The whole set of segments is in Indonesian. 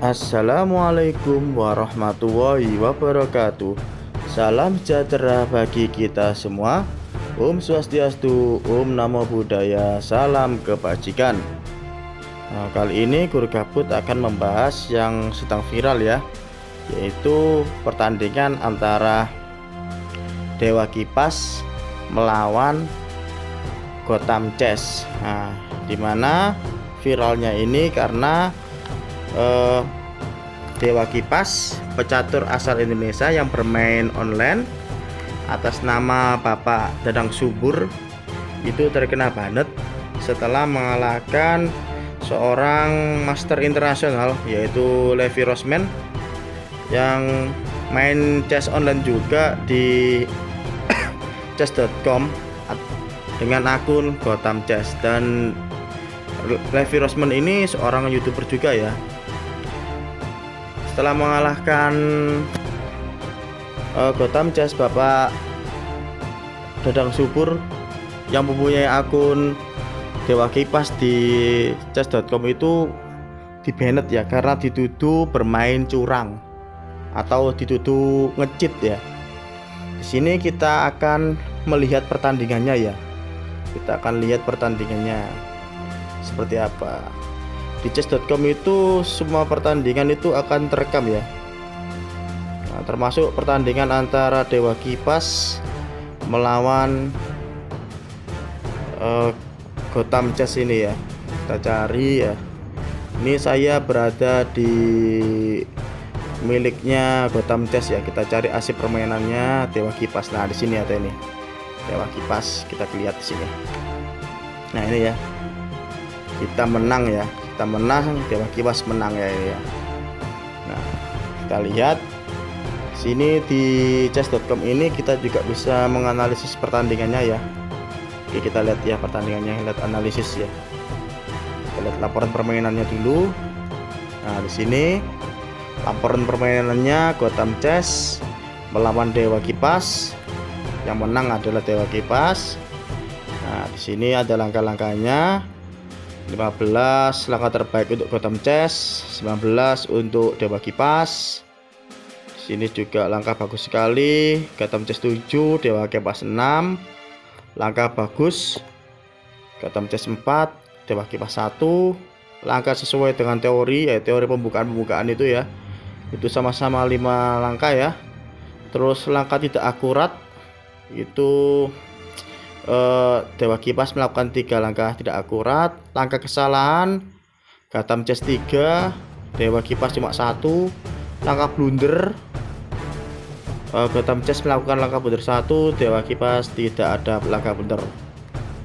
Assalamualaikum warahmatullahi wabarakatuh. Salam sejahtera bagi kita semua. Om Swastiastu, Om Namo Buddhaya, salam kebajikan. Kali ini Guru Gabut akan membahas yang sedang viral ya, yaitu pertandingan antara Dewa Kipas melawan Gotham Chess. Dimana viralnya ini karena Dewa Kipas, pecatur asal Indonesia yang bermain online atas nama Bapak Dadang Subur, itu terkena banet setelah mengalahkan seorang master internasional yaitu Levi Rosman yang main chess online juga di chess.com dengan akun Gotham Chess. Dan Levi Rosman ini seorang YouTuber juga ya. Setelah mengalahkan Gotham Chess, Bapak Dadang Subur yang mempunyai akun Dewa Kipas di chess.com itu dibanet ya, karena dituduh bermain curang atau dituduh nge-cheat ya. Di sini kita akan melihat pertandingannya ya. Kita akan lihat pertandingannya seperti apa. Di chess.com itu semua pertandingan itu akan terekam ya. Termasuk pertandingan antara Dewa Kipas melawan Gotham Chess ini ya. Kita cari ya. Ini saya berada di miliknya Gotham Chess ya. Kita cari arsip permainannya Dewa Kipas. Nah, di sini ada ini. Dewa Kipas, kita lihat di sini. Nah, ini ya. Kita menang ya. Kita menang, Dewa Kipas menang ya ini ya. Nah, kita lihat sini di chess.com ini kita juga bisa menganalisis pertandingannya ya. Oke, kita lihat ya pertandingannya, lihat analisis ya. Kita lihat laporan permainannya dulu. Nah, di sini laporan permainannya Gotham Chess melawan Dewa Kipas. Yang menang adalah Dewa Kipas. Nah, di sini ada langkah-langkahnya. 15 langkah terbaik untuk Gotham Chess, 19 untuk Dewa Kipas. Sini juga langkah bagus sekali. Gotham Chess 7, Dewa Kipas 6. Langkah bagus Gotham Chess 4, Dewa Kipas 1. Langkah sesuai dengan teori, ya teori pembukaan itu ya. Itu sama-sama 5 langkah ya. Terus langkah tidak akurat itu Dewa Kipas melakukan 3 langkah tidak akurat. Langkah kesalahan Gotham Chess 3, Dewa Kipas cuma 1. Langkah blunder Gotham Chess melakukan langkah blunder 1, Dewa Kipas tidak ada langkah blunder.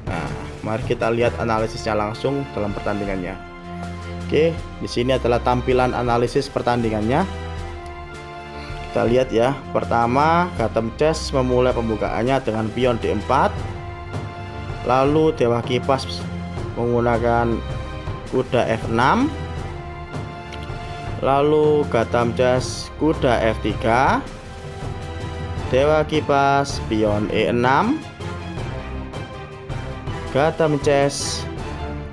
Nah, mari kita lihat analisisnya langsung dalam pertandingannya. Oke, di sini adalah tampilan analisis pertandingannya. Kita lihat ya. Pertama, Gotham Chess memulai pembukaannya dengan pion D4. Lalu Dewa Kipas menggunakan kuda F6. Lalu Gotham Chess kuda F3. Dewa Kipas pion E6. Gotham Chess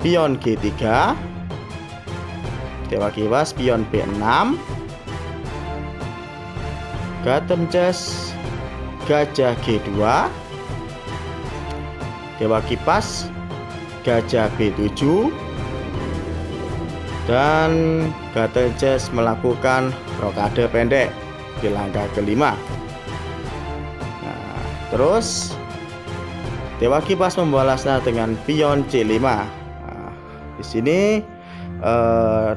pion G3. Dewa Kipas pion B6. Gotham Chess gajah G2. Dewa Kipas gajah B7. Dan Gotham Chess melakukan rokade pendek di langkah kelima. Nah, terus Dewa Kipas membalasnya dengan pion C5. Nah, di sini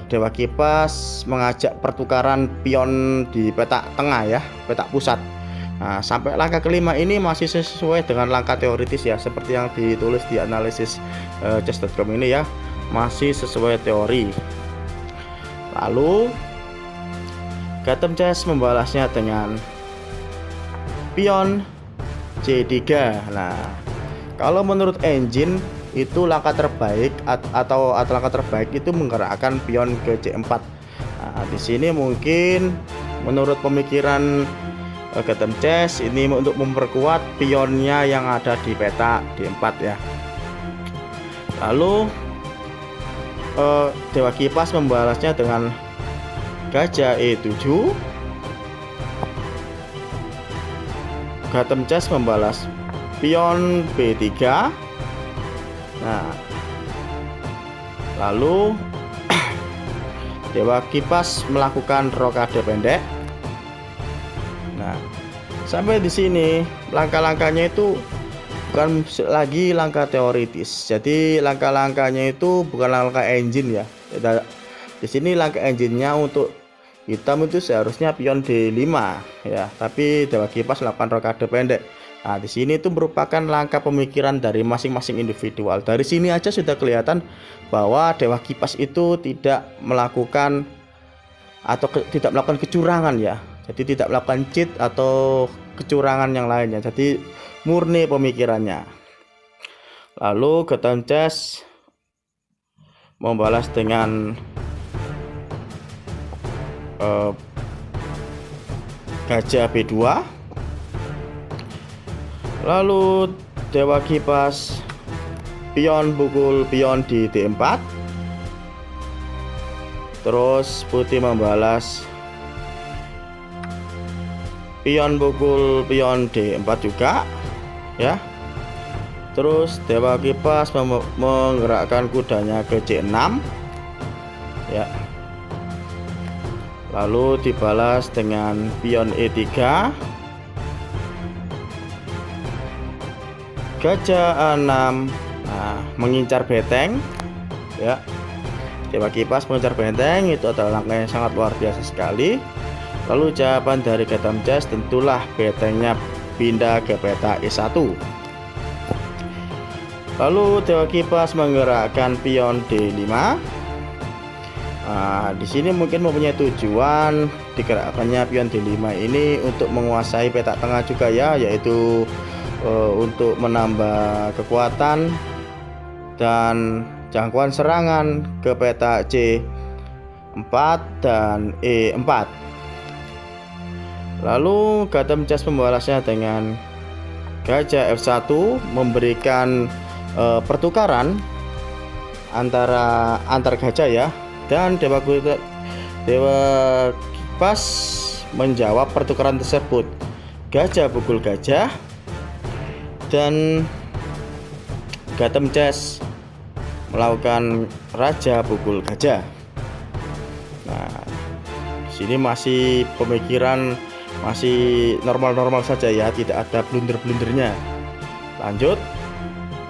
Dewa Kipas mengajak pertukaran pion di petak tengah ya, petak pusat. Nah, sampai langkah kelima ini masih sesuai dengan langkah teoritis ya, seperti yang ditulis di analisis chess.com ini ya, masih sesuai teori. Lalu Gotham Chess membalasnya dengan pion C3. Nah, kalau menurut engine itu langkah terbaik atau langkah terbaik itu menggerakkan pion ke C4. Nah, di sini mungkin menurut pemikiran Gotham Chess ini untuk memperkuat pionnya yang ada di peta D4 ya. Lalu Dewa Kipas membalasnya dengan gajah E7. Gatem Chess membalas pion B3. Nah, lalu Dewa Kipas melakukan rokade pendek. Nah, sampai di sini langkah-langkahnya itu bukan lagi langkah teoritis. Jadi langkah-langkahnya itu bukan langkah engine ya. Di sini langkah engine-nya untuk hitam itu seharusnya pion D5 ya, tapi Dewa Kipas melakukan rokade pendek. Nah, di sini itu merupakan langkah pemikiran dari masing-masing individual. Dari sini aja sudah kelihatan bahwa Dewa Kipas itu tidak melakukan tidak melakukan kecurangan ya. Jadi tidak melakukan cheat atau kecurangan yang lainnya. Jadi murni pemikirannya. Lalu Gatem Chess membalas dengan gajah B2. Lalu Dewa Kipas pion pukul pion di D4. Terus putih membalas pion pukul pion D4 juga ya. Terus Dewa Kipas menggerakkan kudanya ke C6 ya. Lalu dibalas dengan pion E3. Gajah A6. Nah, mengincar benteng ya. Dewa Kipas mengincar benteng itu adalah langkah yang sangat luar biasa sekali. Lalu jawaban dari Gatem Chess tentulah bentengnya pindah ke peta E1. Lalu Dewa Kipas menggerakkan pion D5. Nah, di sini mungkin mempunyai tujuan digerakkannya pion D5 ini untuk menguasai peta tengah juga ya, yaitu untuk menambah kekuatan dan jangkauan serangan ke peta C4 dan E4. Lalu Gatem Chess membalasnya dengan gajah F1, memberikan pertukaran antar gajah ya. Dan Dewa Kipas menjawab pertukaran tersebut. Gajah pukul gajah. Dan Gatem Chess melakukan raja pukul gajah. Nah, di sini masih pemikiran masih normal-normal saja ya, tidak ada blunder-blundernya. Lanjut,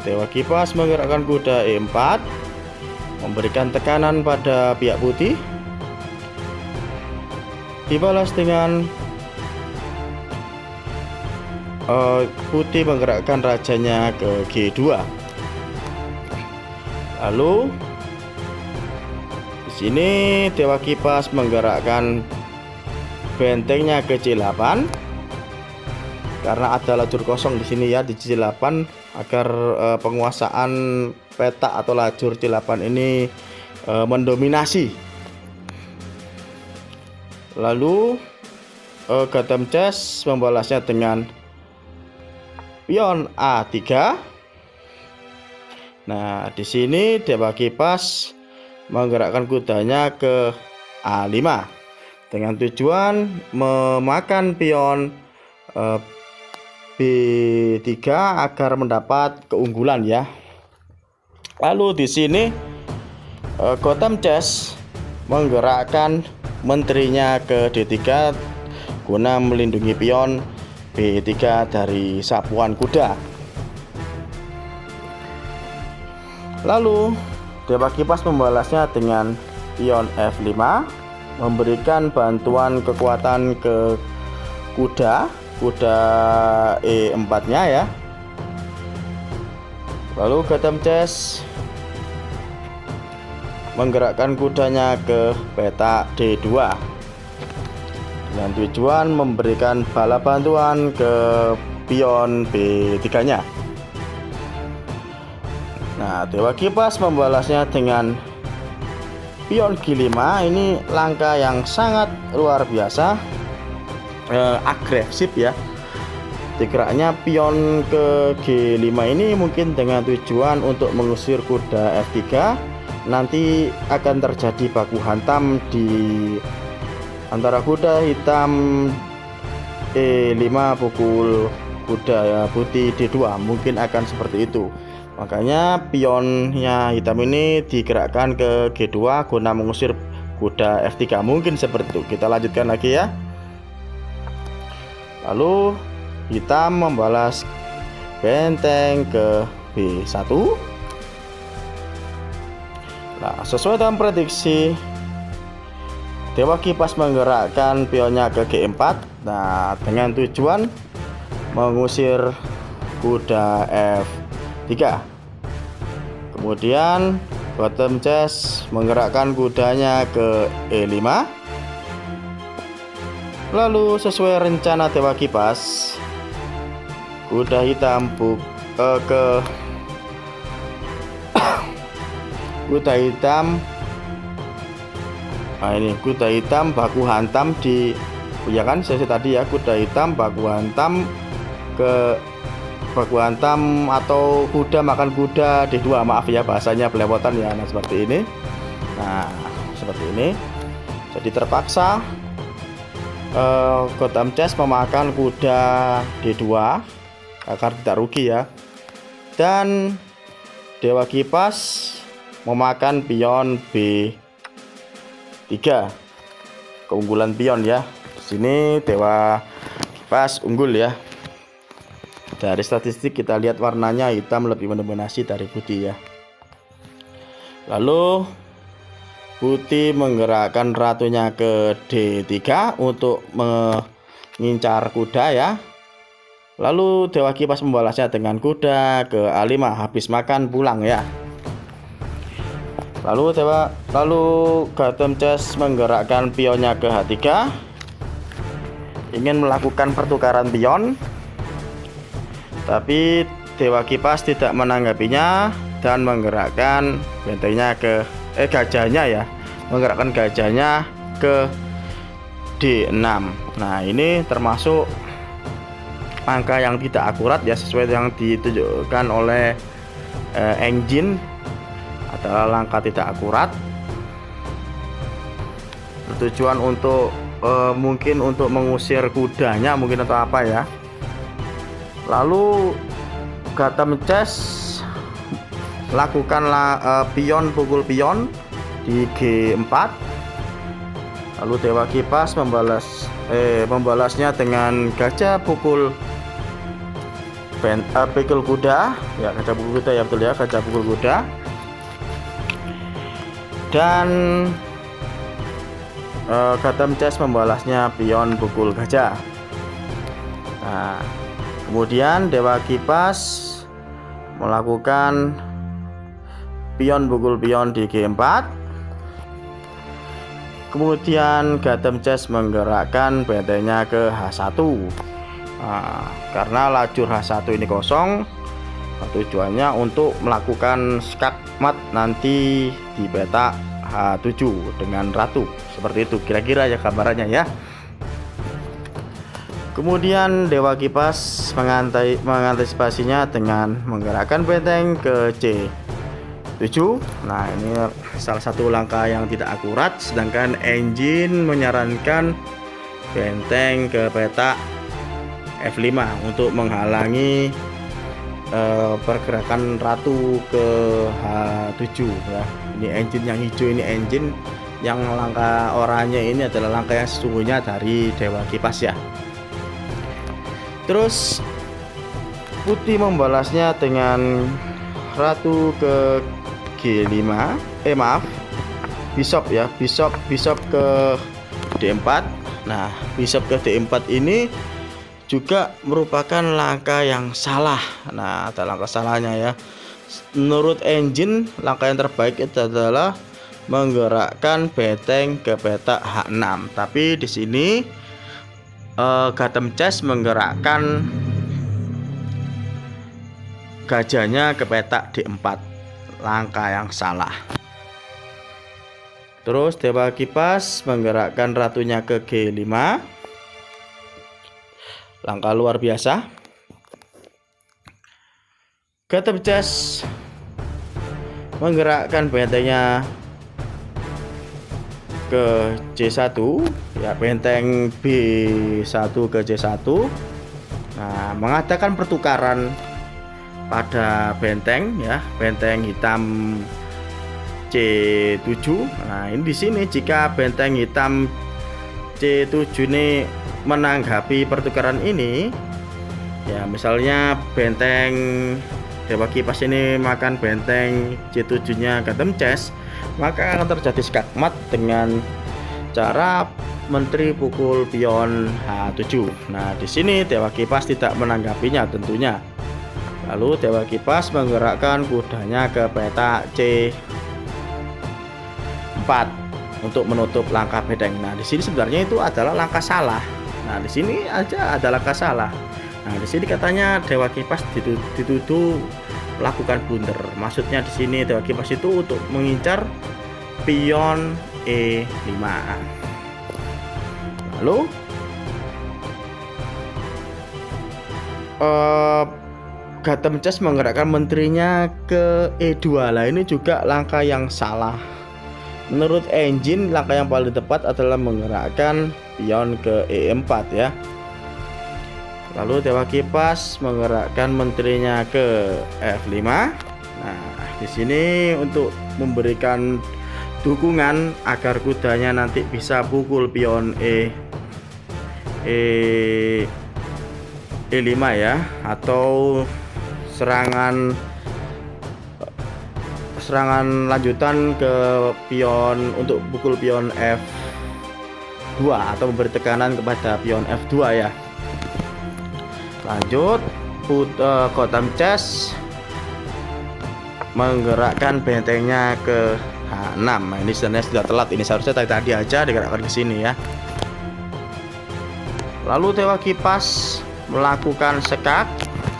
Dewa Kipas menggerakkan kuda E4, memberikan tekanan pada pihak putih. Dibalas dengan putih menggerakkan rajanya ke G2. Lalu di sini Dewa Kipas menggerakkan bentengnya ke C8 karena ada lajur kosong di sini ya di C8 agar penguasaan peta atau lajur C8 ini mendominasi. Lalu Gatem Chess membalasnya dengan pion A3. Nah, di sini Dewa Kipas menggerakkan kudanya ke A5 dengan tujuan memakan pion B3 agar mendapat keunggulan ya. Lalu di sini Gatem Chess menggerakkan menterinya ke D3 guna melindungi pion B3 dari sapuan kuda. Lalu Dewa Kipas membalasnya dengan pion F5, memberikan bantuan kekuatan ke kuda E4 nya ya. Lalu Gatem Chess menggerakkan kudanya ke peta D2 dengan tujuan memberikan bala bantuan ke pion B3 nya. Nah, Dewa Kipas membalasnya dengan pion G5. Ini langkah yang sangat luar biasa, agresif ya. Digeraknya pion ke G5 ini mungkin dengan tujuan untuk mengusir kuda F3. Nanti akan terjadi baku hantam di antara kuda hitam E5 pukul kuda ya putih D2, mungkin akan seperti itu. Makanya pionnya hitam ini digerakkan ke G2 guna mengusir kuda F3, mungkin seperti itu. Kita lanjutkan lagi ya. Lalu hitam membalas benteng ke B1. Nah, sesuai dengan prediksi, Dewa Kipas menggerakkan pionnya ke G4. Nah, dengan tujuan mengusir kuda F3. Kemudian Bottom Chess menggerakkan kudanya ke E5. Lalu sesuai rencana Dewa Kipas, kuda hitam kuda hitam. Nah, ini kuda hitam baku hantam di, ya kan saya tadi ya, kuda hitam baku hantam ke baku hantam atau kuda makan kuda D2, maaf ya bahasanya belepotan ya. Nah, seperti ini. Nah, seperti ini. Jadi terpaksa Gotham Chess memakan kuda D2 agar tidak rugi ya. Dan Dewa Kipas memakan pion B3, keunggulan pion ya. Di sini Dewa Kipas unggul ya. Dari statistik kita lihat warnanya hitam lebih mendominasi dari putih ya. Lalu putih menggerakkan ratunya ke D3 untuk mengincar kuda ya. Lalu Dewa Kipas membalasnya dengan kuda ke A5, habis makan pulang ya. Lalu Gotham Chess menggerakkan pionnya ke H3, ingin melakukan pertukaran pion, tapi Dewa Kipas tidak menanggapinya dan menggerakkan bentengnya ke gajahnya ya, menggerakkan gajahnya ke D6. Nah, ini termasuk angka yang tidak akurat ya, sesuai yang ditunjukkan oleh engine, adalah langkah tidak akurat. Tujuan untuk mungkin untuk mengusir kudanya mungkin atau apa ya. Lalu Gotham Chess lakukanlah pion pukul pion di G4. Lalu Dewa Kipas membalasnya dengan gajah pukul pikul kuda ya, gajah pukul kuda ya, betul ya, gajah pukul kuda. Dan Gotham Chess membalasnya pion pukul gajah. Nah, kemudian Dewa Kipas melakukan pion pukul pion di G4. Kemudian Gotham Chess menggerakkan bentengnya ke H1. Nah, karena lajur H1 ini kosong, tujuannya untuk melakukan skakmat nanti di petak H7 dengan ratu. Seperti itu kira-kira ya gambarannya ya. Kemudian Dewa Kipas mengantisipasinya dengan menggerakkan benteng ke C7. Nah, ini salah satu langkah yang tidak akurat, sedangkan engine menyarankan benteng ke petak F5 untuk menghalangi pergerakan ratu ke H7 ya. Ini engine yang hijau, ini engine yang langkah oranye ini adalah langkah yang sesungguhnya dari Dewa Kipas ya. Terus putih membalasnya dengan ratu ke G5, bishop ya, bishop ke D4. Nah, bishop ke D4 ini juga merupakan langkah yang salah. Nah, ada langkah salahnya ya. Menurut engine, langkah yang terbaik itu adalah menggerakkan benteng ke petak H6. Tapi di sini Gotham Chess menggerakkan gajahnya ke petak D4. Langkah yang salah. Terus Dewa Kipas menggerakkan ratunya ke G5. Langkah luar biasa. Gotham Chess menggerakkan bentengnya ke C1 ya, benteng B1 ke C1. Nah, mengadakan pertukaran pada benteng ya, benteng hitam C7. Nah, ini di sini jika benteng hitam C7 ini menanggapi pertukaran ini ya, misalnya benteng Dewa Kipas ini makan benteng C7 nya Gotham Chess, maka akan terjadi skakmat dengan cara menteri pukul pion H7. Nah, di sini Dewa Kipas tidak menanggapinya tentunya. Lalu Dewa Kipas menggerakkan kudanya ke peta C4 untuk menutup langkah benteng. Nah, di sini sebenarnya itu adalah langkah salah. Nah, di sini aja ada langkah salah. Nah, di sini katanya Dewa Kipas dituduh melakukan blunder. Maksudnya di sini Dewa Kipas itu untuk mengincar pion E5. Lalu Gotham Chess menggerakkan menterinya ke E2. Lah, ini juga langkah yang salah. Menurut engine, langkah yang paling tepat adalah menggerakkan pion ke E4 ya. Lalu Dewa Kipas menggerakkan menterinya ke F5. Nah, di sini untuk memberikan dukungan agar kudanya nanti bisa pukul pion E5 ya, atau serangan lanjutan ke pion untuk pukul pion F2 atau memberi tekanan kepada pion F2 ya. Lanjut, Gotham Chess menggerakkan bentengnya ke H6. Nah, ini sebenarnya sudah telat, ini seharusnya tadi aja digerakkan ke sini ya. Lalu Dewa Kipas melakukan sekak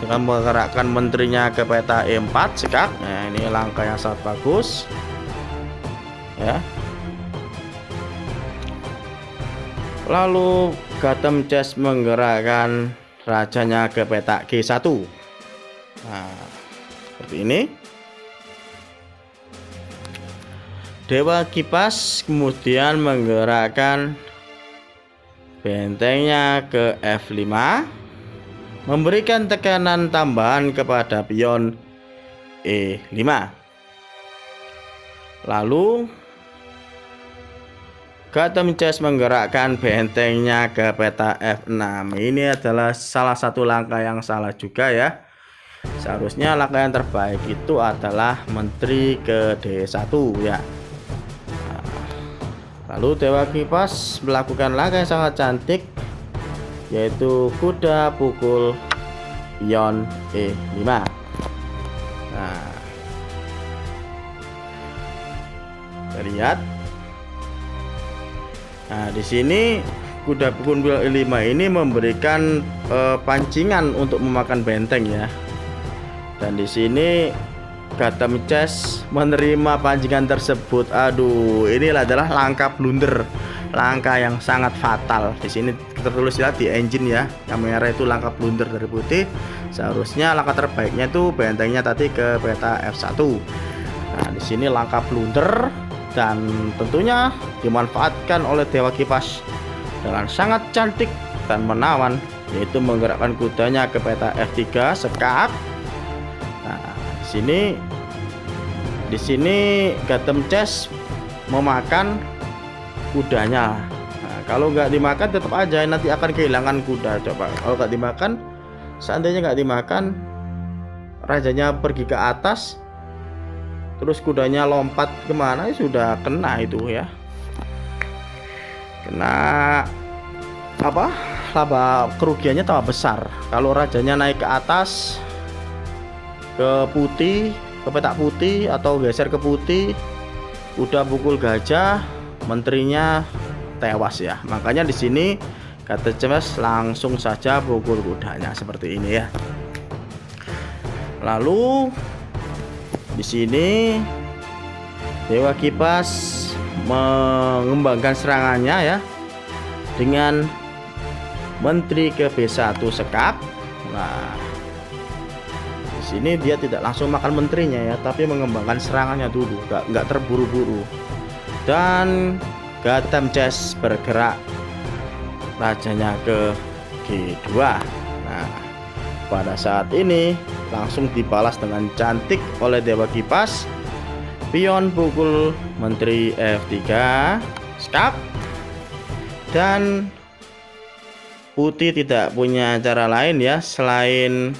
dengan menggerakkan menterinya ke peta E4 sekak. Nah, ini langkah yang sangat bagus ya. Lalu Gotham Chess menggerakkan rajanya ke peta G1. Nah, seperti ini. Dewa Kipas kemudian menggerakkan bentengnya ke F5, memberikan tekanan tambahan kepada pion E5. Lalu Gotham Chess menggerakkan bentengnya ke peta F6. Ini adalah salah satu langkah yang salah juga ya. Seharusnya langkah yang terbaik itu adalah menteri ke D1 ya. Lalu Dewa Kipas melakukan langkah yang sangat cantik, yaitu kuda pukul pion E5. Nah, kita lihat. Nah, di sini kuda pukul pion E5 ini memberikan pancingan untuk memakan benteng ya. Dan di sini Gotham Chess menerima pancingan tersebut. Aduh, ini adalah langkah blunder, langkah yang sangat fatal. Di sini tertulis ya di engine ya, yang merah itu langkah blunder dari putih. Seharusnya langkah terbaiknya itu bentengnya tadi ke peta F1. Nah, di sini langkah blunder dan tentunya dimanfaatkan oleh Dewa Kipas dengan sangat cantik dan menawan, yaitu menggerakkan kudanya ke peta F3 sekak. Nah, di sini Gotham Chess memakan kudanya. Nah, kalau nggak dimakan tetap aja nanti akan kehilangan kuda. Coba kalau nggak dimakan, seandainya nggak dimakan, rajanya pergi ke atas, terus kudanya lompat kemana, sudah kena itu ya. Kena apa? Laba kerugiannya tambah besar. Kalau rajanya naik ke atas, ke putih, ke petak putih atau geser ke putih, kuda pukul gajah, menterinya tewas ya. Makanya di sini Gotham Chess langsung saja pukul kudanya seperti ini ya. Lalu di sini Dewa Kipas mengembangkan serangannya ya dengan menteri ke B1 sekak. Nah, di sini dia tidak langsung makan menterinya ya, tapi mengembangkan serangannya dulu, nggak terburu-buru. Dan Gotham Chess bergerak rajanya ke G2. Nah, pada saat ini langsung dibalas dengan cantik oleh Dewa Kipas. Pion pukul Menteri F3 skap, dan putih tidak punya cara lain ya selain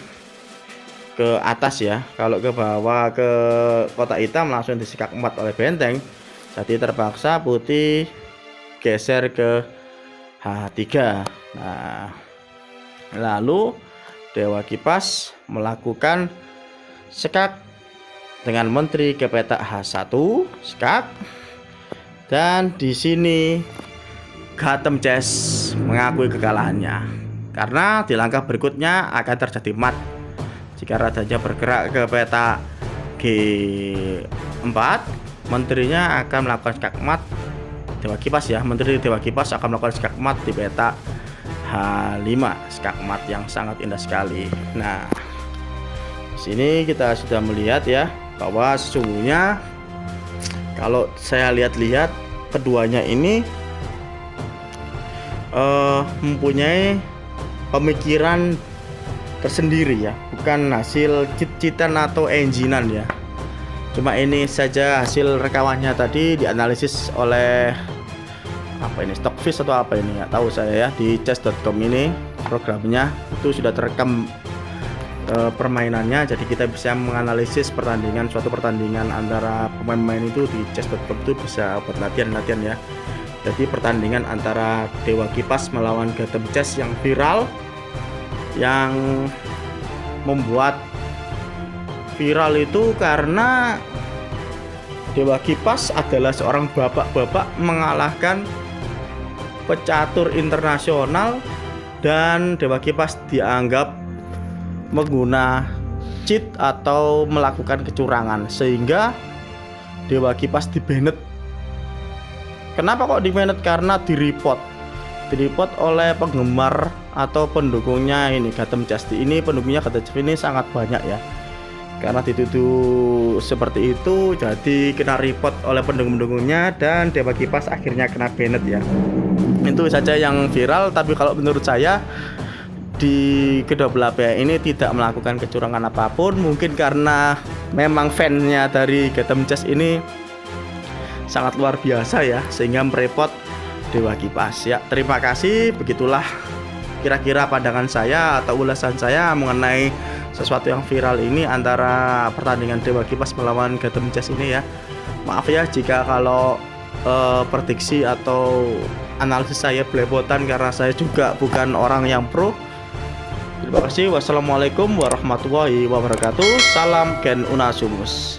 ke atas ya. Kalau ke bawah ke kotak hitam langsung disekak 4 oleh benteng, jadi terpaksa putih geser ke H3. Nah, lalu Dewa Kipas melakukan sekak dengan menteri ke petak H1 skak, dan di sini Gotham Chess mengakui kekalahannya karena di langkah berikutnya akan terjadi mat jika rajanya bergerak ke petak G4. Menterinya akan melakukan skak mat. Dewa Kipas ya, menteri Dewa Kipas akan melakukan skak mat di petak H5, skak mat yang sangat indah sekali. Nah, di sini kita sudah melihat ya bahwa sesungguhnya kalau saya lihat-lihat keduanya ini mempunyai pemikiran tersendiri ya, bukan hasil cheat-cheatan atau enginean ya. Cuma ini saja hasil rekamannya tadi dianalisis oleh apa ini, Stockfish atau apa ini, nggak tahu saya ya. Di chess.com ini programnya itu sudah terekam permainannya, jadi kita bisa menganalisis suatu pertandingan antara pemain-pemain itu di chess.com itu bisa buat latihan-latihan ya. Jadi pertandingan antara Dewa Kipas melawan Gotham Chess yang viral, yang membuat viral itu karena Dewa Kipas adalah seorang bapak-bapak mengalahkan pecatur internasional, dan Dewa Kipas dianggap menggunakan cheat atau melakukan kecurangan, sehingga Dewa Kipas dibanet. Kenapa kok dibanet? Karena direport oleh penggemar atau pendukungnya ini Gotham Chess. Ini pendukungnya Gotham Chess ini sangat banyak ya. Karena dituduh seperti itu, jadi kena report oleh pendukung-pendukungnya, dan Dewa Kipas akhirnya kena banet ya. Itu saja yang viral, tapi kalau menurut saya di kedua belah pihak ini tidak melakukan kecurangan apapun. Mungkin karena memang fansnya dari Gotham Chess ini sangat luar biasa ya, sehingga merepot Dewa Kipas ya. Terima kasih, begitulah kira-kira pandangan saya atau ulasan saya mengenai sesuatu yang viral ini antara pertandingan Dewa Kipas melawan Gotham Chess ini ya. Maaf ya jika kalau prediksi atau analisis saya belepotan, karena saya juga bukan orang yang pro. Terima kasih. Wassalamualaikum warahmatullahi wabarakatuh. Salam Gen Unasumus.